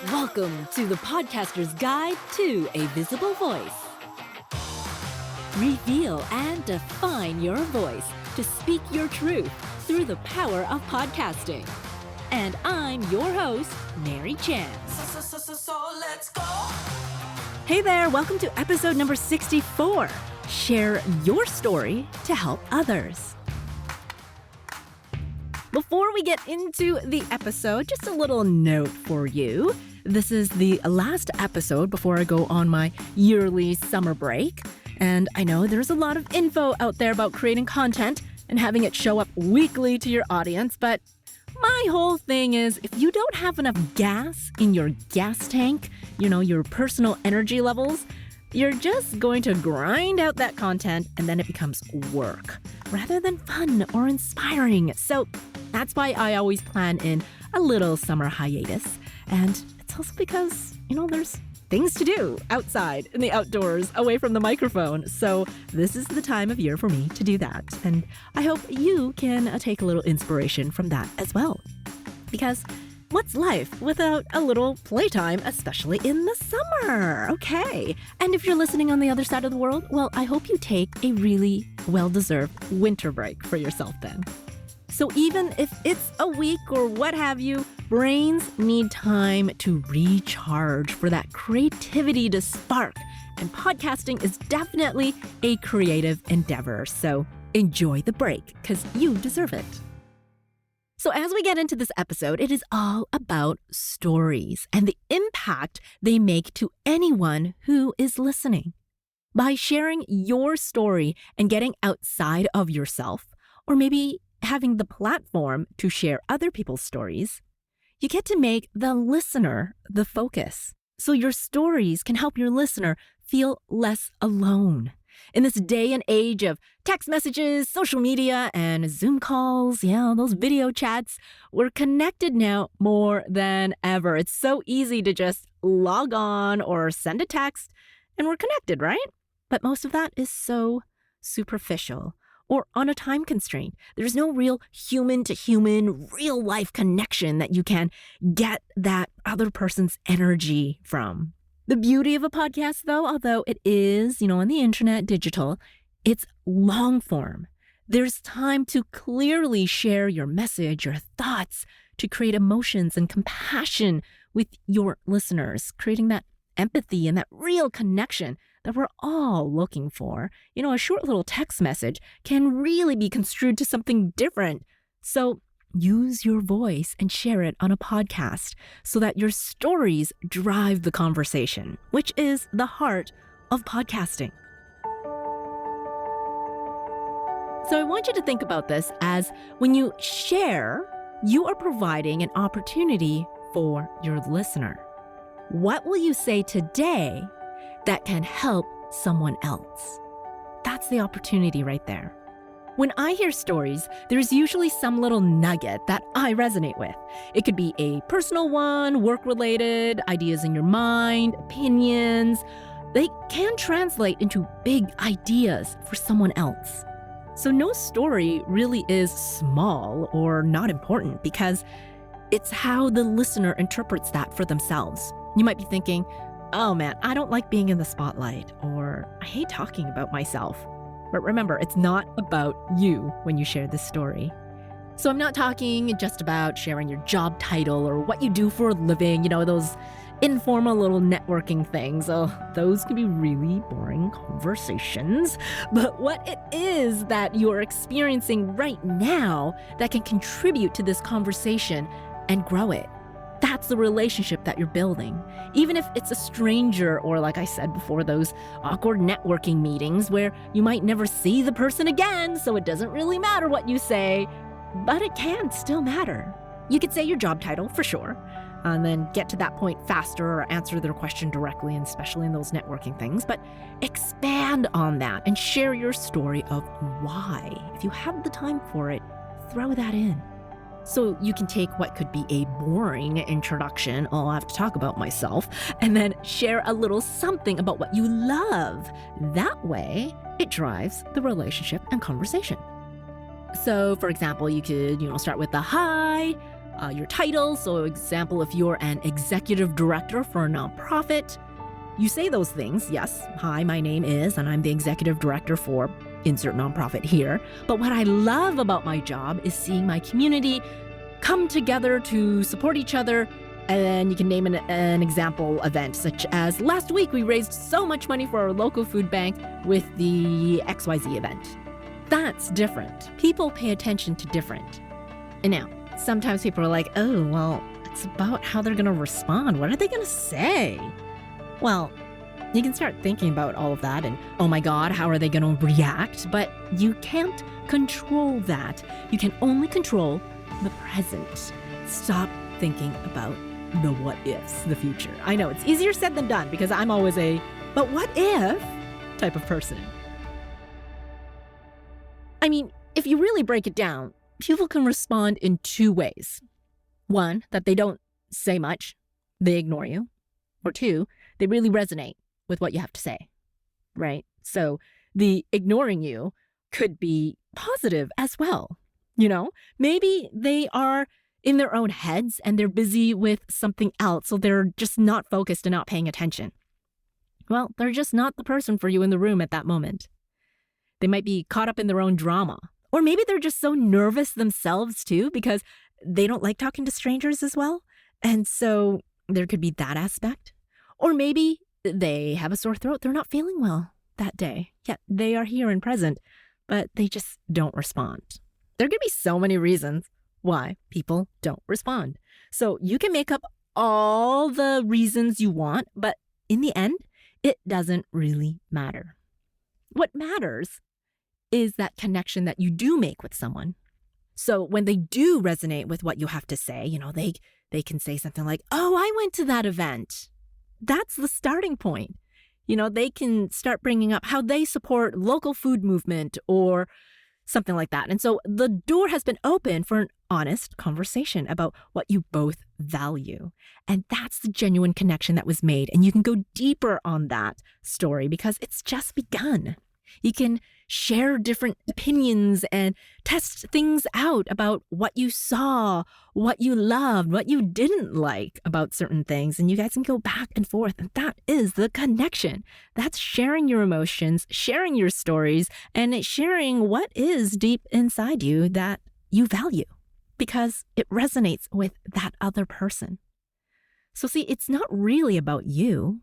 Welcome to the Podcaster's Guide to a Visible Voice. Reveal and define your voice to speak your truth through the power of podcasting. And I'm your host, Mary Chan. So let's go. Hey there, welcome to episode number 64. Share your story to help others. Before we get into the episode, just a little note for you. This is the last episode before I go on my yearly summer break. And I know there's a lot of info out there about creating content and having it show up weekly to your audience, but my whole thing is if you don't have enough gas in your gas tank, your personal energy levels, you're just going to grind out that content and then it becomes work rather than fun or inspiring. So that's why I always plan in a little summer hiatus. And it's also because, there's things to do outside in the outdoors away from the microphone. So this is the time of year for me to do that. And I hope you can take a little inspiration from that as well. Because what's life without a little playtime, especially in the summer? Okay. And if you're listening on the other side of the world, well, I hope you take a really well-deserved winter break for yourself then. So even if it's a week or what have you, brains need time to recharge for that creativity to spark. And podcasting is definitely a creative endeavor. So enjoy the break because you deserve it. So as we get into this episode, it is all about stories and the impact they make to anyone who is listening. By sharing your story and getting outside of yourself, or maybe having the platform to share other people's stories, you get to make the listener the focus. So your stories can help your listener feel less alone. In this day and age of text messages, social media, and Zoom calls, those video chats, we're connected now more than ever. It's so easy to just log on or send a text and we're connected, right? But most of that is so superficial or on a time constraint. There's no real human-to-human, real-life connection that you can get that other person's energy from. The beauty of a podcast, though, although it is, on the internet, digital, it's long form. There's time to clearly share your message, your thoughts, to create emotions and compassion with your listeners, creating that empathy and that real connection that we're all looking for. A short little text message can really be construed to something different. So use your voice and share it on a podcast so that your stories drive the conversation, which is the heart of podcasting. So I want you to think about this as when you share, you are providing an opportunity for your listener. What will you say today that can help someone else? That's the opportunity right there. When I hear stories, there's usually some little nugget that I resonate with. It could be a personal one, work-related, ideas in your mind, opinions. They can translate into big ideas for someone else. So no story really is small or not important because it's how the listener interprets that for themselves. You might be thinking, oh man, I don't like being in the spotlight, or I hate talking about myself. But remember, it's not about you when you share this story. So I'm not talking just about sharing your job title or what you do for a living, those informal little networking things. Oh, those can be really boring conversations. But what it is that you're experiencing right now that can contribute to this conversation and grow it. That's the relationship that you're building. Even if it's a stranger or, like I said before, those awkward networking meetings where you might never see the person again, so it doesn't really matter what you say, but it can still matter. You could say your job title for sure, and then get to that point faster or answer their question directly, and especially in those networking things, but expand on that and share your story of why. If you have the time for it, throw that in. So you can take what could be a boring introduction, oh, I have to talk about myself, and then share a little something about what you love. That way, it drives the relationship and conversation. So, for example, you could, start with the hi, your title. So, example, if you're an executive director for a nonprofit, you say those things. Yes, hi, my name is, and I'm the executive director for insert nonprofit here. But what I love about my job is seeing my community come together to support each other. And you can name an example event, such as last week we raised so much money for our local food bank with the XYZ event. That's different. People pay attention to different. And now, sometimes people are like, oh, well, it's about how they're going to respond. What are they going to say? Well, you can start thinking about all of that and, oh my God, how are they going to react? But you can't control that. You can only control the present. Stop thinking about the what ifs, the future. I know it's easier said than done because I'm always a, but what if type of person. I mean, if you really break it down, people can respond in two ways. One, that they don't say much, they ignore you. Or two, they really resonate with what you have to say, right? So the ignoring you could be positive as well. You know, maybe they are in their own heads and they're busy with something else, so they're just not focused and not paying attention. Well, they're just not the person for you in the room at that moment. They might be caught up in their own drama. Or maybe they're just so nervous themselves too because they don't like talking to strangers as well. And so there could be that aspect. Or maybe they have a sore throat. They're not feeling well that day. Yet they are here and present, but they just don't respond. There could be so many reasons why people don't respond. So you can make up all the reasons you want, but in the end, it doesn't really matter. What matters is that connection that you do make with someone. So when they do resonate with what you have to say, you know, they can say something like, oh, I went to that event. That's the starting point. You know, they can start bringing up how they support local food movement or something like that. And so the door has been open for an honest conversation about what you both value. And that's the genuine connection that was made. And you can go deeper on that story because it's just begun. You can share different opinions and test things out about what you saw, what you loved, what you didn't like about certain things. And you guys can go back and forth. And that is the connection. That's sharing your emotions, sharing your stories, and sharing what is deep inside you that you value because it resonates with that other person. So see, it's not really about you.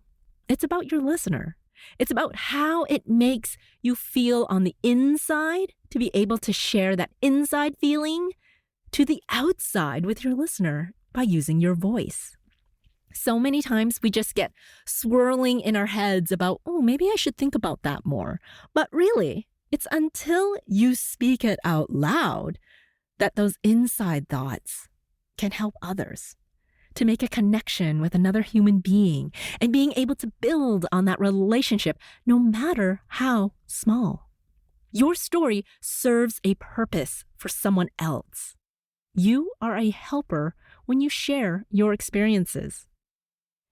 It's about your listener. It's about how it makes you feel on the inside to be able to share that inside feeling to the outside with your listener by using your voice. So many times we just get swirling in our heads about, oh, maybe I should think about that more. But really, it's until you speak it out loud that those inside thoughts can help others to make a connection with another human being and being able to build on that relationship no matter how small. Your story serves a purpose for someone else. You are a helper when you share your experiences.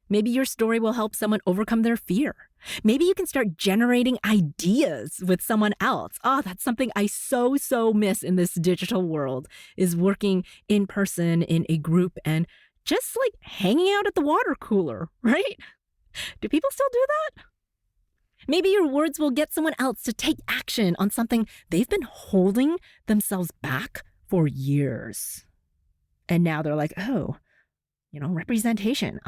Maybe your story will help someone overcome their fear. Maybe you can start generating ideas with someone else. Oh, that's something I so miss in this digital world, is working in person in a group and just like hanging out at the water cooler, right? Do people still do that? Maybe your words will get someone else to take action on something they've been holding themselves back for years. And now they're like, oh, representation.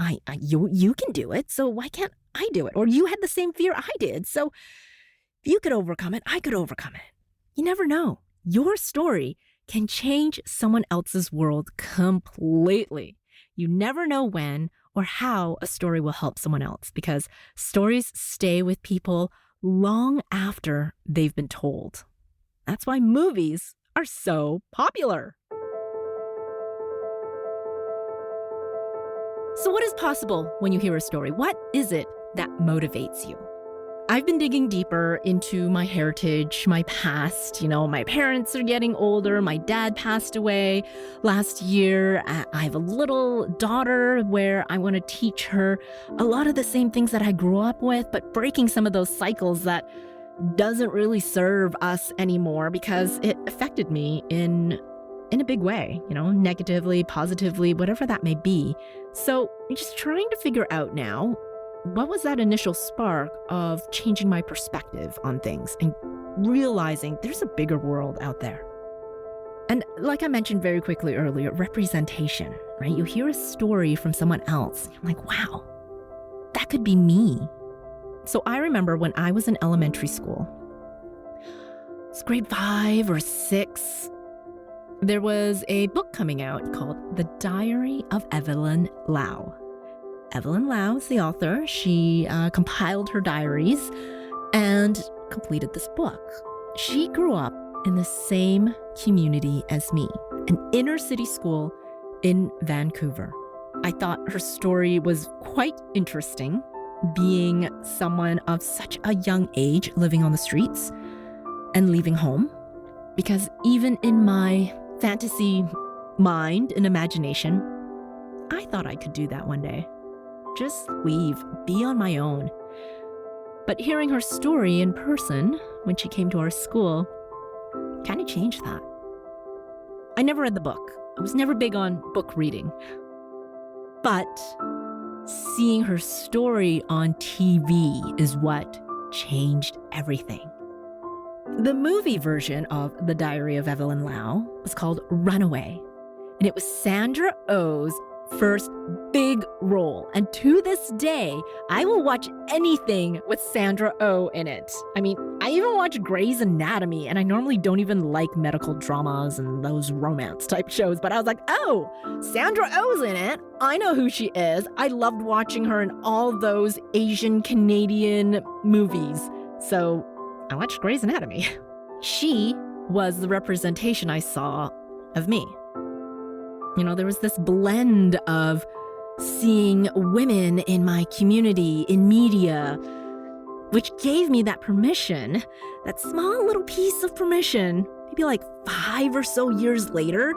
You can do it, so why can't I do it? Or you had the same fear I did, so if you could overcome it, I could overcome it. You never know. Your story can change someone else's world completely. You never know when or how a story will help someone else because stories stay with people long after they've been told. That's why movies are so popular. So what is possible when you hear a story? What is it that motivates you? I've been digging deeper into my heritage, my past. My parents are getting older. My dad passed away last year. I have a little daughter where I want to teach her a lot of the same things that I grew up with, but breaking some of those cycles that doesn't really serve us anymore because it affected me in in a big way, negatively, positively, whatever that may be. So I'm just trying to figure out now, what was that initial spark of changing my perspective on things and realizing there's a bigger world out there? And like I mentioned very quickly earlier, representation, right? You hear a story from someone else, you're like, wow, that could be me. So I remember when I was in elementary school, it's grade 5 or 6, there was a book coming out called The Diary of Evelyn Lau. Evelyn Lau is the author. She compiled her diaries and completed this book. She grew up in the same community as me, an inner city school in Vancouver. I thought her story was quite interesting, being someone of such a young age living on the streets and leaving home. Because even in my fantasy mind and imagination, I thought I could do that one day. Just leave, be on my own. But hearing her story in person when she came to our school kind of changed that. I never read the book. I was never big on book reading. But seeing her story on TV is what changed everything. The movie version of The Diary of Evelyn Lau was called Runaway, and it was Sandra Oh's first big role. And to this day, I will watch anything with Sandra Oh in it. I mean, I even watch Grey's Anatomy, and I normally don't even like medical dramas and those romance type shows, but I was like, oh, Sandra Oh's in it. I know who she is. I loved watching her in all those Asian Canadian movies. So I watched Grey's Anatomy. She was the representation I saw of me. There was this blend of seeing women in my community, in media, which gave me that permission, that small little piece of permission, maybe like 5 or so years later,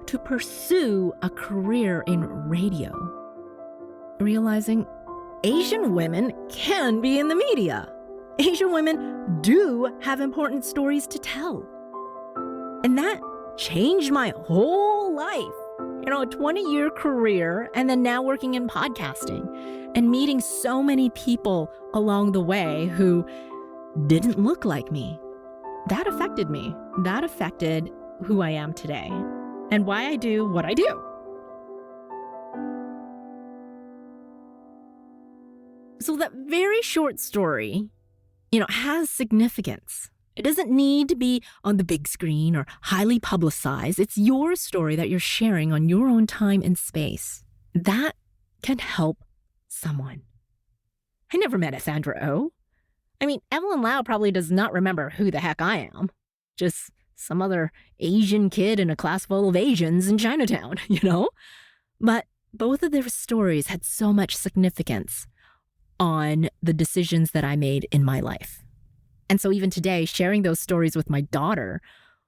to pursue a career in radio. Realizing Asian women can be in the media. Asian women do have important stories to tell. And that changed my whole life. A 20-year career, and then now working in podcasting and meeting so many people along the way who didn't look like me. That affected me. That affected who I am today and why I do what I do. So that very short story, has significance. It doesn't need to be on the big screen or highly publicized. It's your story that you're sharing on your own time and space. That can help someone. I never met a Sandra Oh. I mean, Evelyn Lau probably does not remember who the heck I am. Just some other Asian kid in a class full of Asians in Chinatown, But both of their stories had so much significance on the decisions that I made in my life. And so even today, sharing those stories with my daughter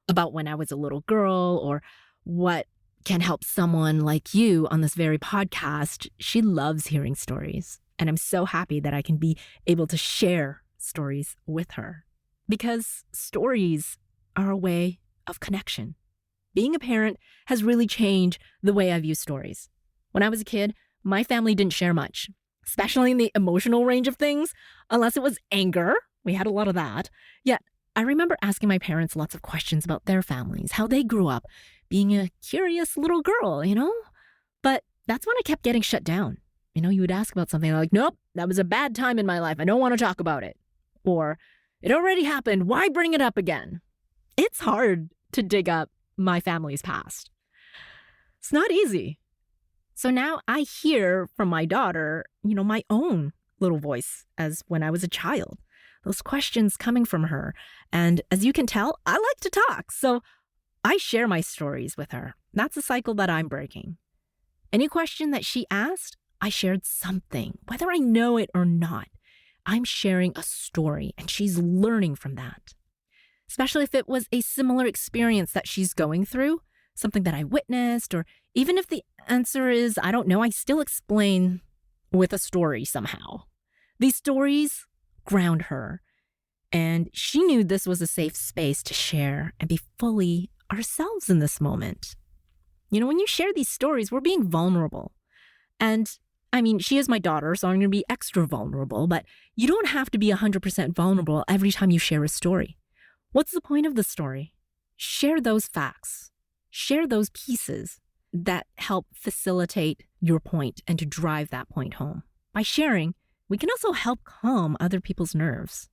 about when I was a little girl or what can help someone like you on this very podcast, she loves hearing stories. And I'm so happy that I can be able to share stories with her because stories are a way of connection. Being a parent has really changed the way I view stories. When I was a kid, my family didn't share much, especially in the emotional range of things, unless it was anger. We had a lot of that. Yet, I remember asking my parents lots of questions about their families, how they grew up, being a curious little girl, But that's when I kept getting shut down. You would ask about something like, nope, that was a bad time in my life. I don't want to talk about it. Or, it already happened. Why bring it up again? It's hard to dig up my family's past. It's not easy. So now I hear from my daughter, my own little voice as when I was a child. Those questions coming from her. And as you can tell, I like to talk. So I share my stories with her. That's a cycle that I'm breaking. Any question that she asked, I shared something. Whether I know it or not, I'm sharing a story and she's learning from that. Especially if it was a similar experience that she's going through, something that I witnessed, or even if the answer is, I don't know, I still explain with a story somehow. These stories ground her, and she knew this was a safe space to share and be fully ourselves in this moment. When you share these stories, we're being vulnerable. And she is my daughter, so I'm going to be extra vulnerable, but you don't have to be 100% vulnerable every time you share a story. What's the point of the story? Share those facts. Share those pieces that help facilitate your point and to drive that point home. By sharing, we can also help calm other people's nerves.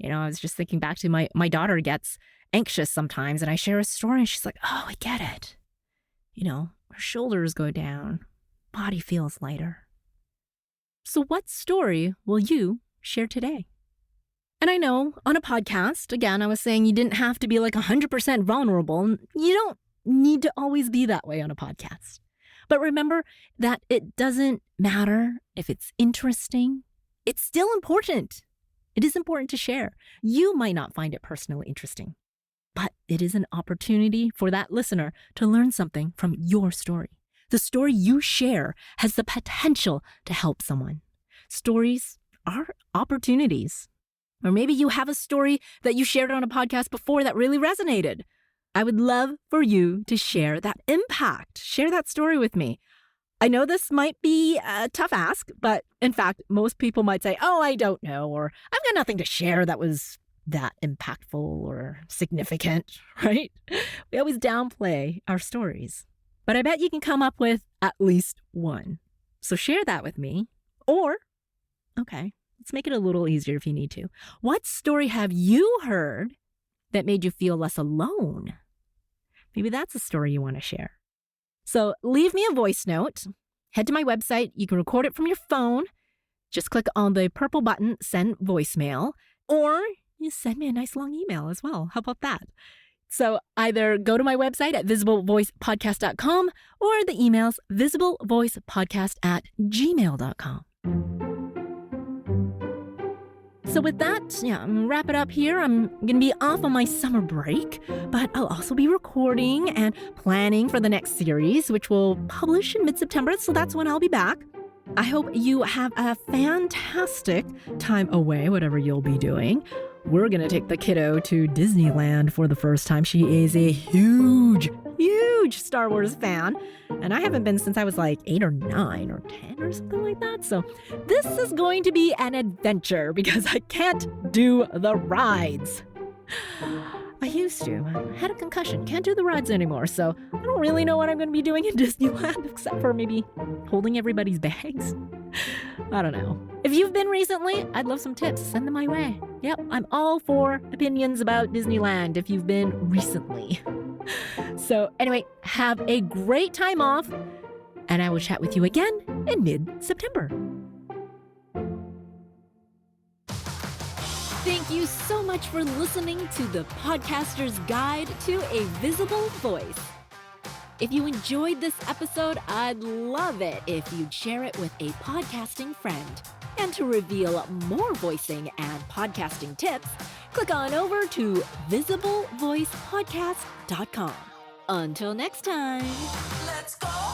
I was just thinking back to my daughter gets anxious sometimes, and I share a story, and she's like, oh, I get it. Her shoulders go down, body feels lighter. So what story will you share today? And I know on a podcast, again, I was saying you didn't have to be like 100% vulnerable. You don't need to always be that way on a podcast. But remember that it doesn't matter if it's interesting. It's still important. It is important to share. You might not find it personally interesting, but it is an opportunity for that listener to learn something from your story. The story you share has the potential to help someone. Stories are opportunities. Or maybe you have a story that you shared on a podcast before that really resonated. I would love for you to share that impact. Share that story with me. I know this might be a tough ask, but in fact, most people might say, oh, I don't know, or I've got nothing to share that was that impactful or significant, right? We always downplay our stories. But I bet you can come up with at least one. So share that with me. Or, okay, let's make it a little easier if you need to. What story have you heard that made you feel less alone? Maybe that's a story you want to share. So leave me a voice note. Head to my website. You can record it from your phone. Just click on the purple button, send voicemail, or you send me a nice long email as well. How about that? So either go to my website at visiblevoicepodcast.com or the email's visiblevoicepodcast@gmail.com. So with that, I'm going to wrap it up here. I'm going to be off on my summer break, but I'll also be recording and planning for the next series, which will publish in mid-September. So that's when I'll be back. I hope you have a fantastic time away, whatever you'll be doing. We're going to take the kiddo to Disneyland for the first time. She is a huge Star Wars fan. And I haven't been since I was like 8 or 9 or 10 or something like that. So this is going to be an adventure because I can't do the rides. I used to. I had a concussion. Can't do the rides anymore. So I don't really know what I'm going to be doing in Disneyland except for maybe holding everybody's bags. I don't know. If you've been recently, I'd love some tips. Send them my way. Yep, I'm all for opinions about Disneyland if you've been recently. So anyway, have a great time off, and I will chat with you again in mid-September. Thank you so much for listening to the Podcaster's Guide to a Visible Voice. If you enjoyed this episode, I'd love it if you'd share it with a podcasting friend. And to reveal more voicing and podcasting tips, click on over to visiblevoicepodcast.com. Until next time. Let's go.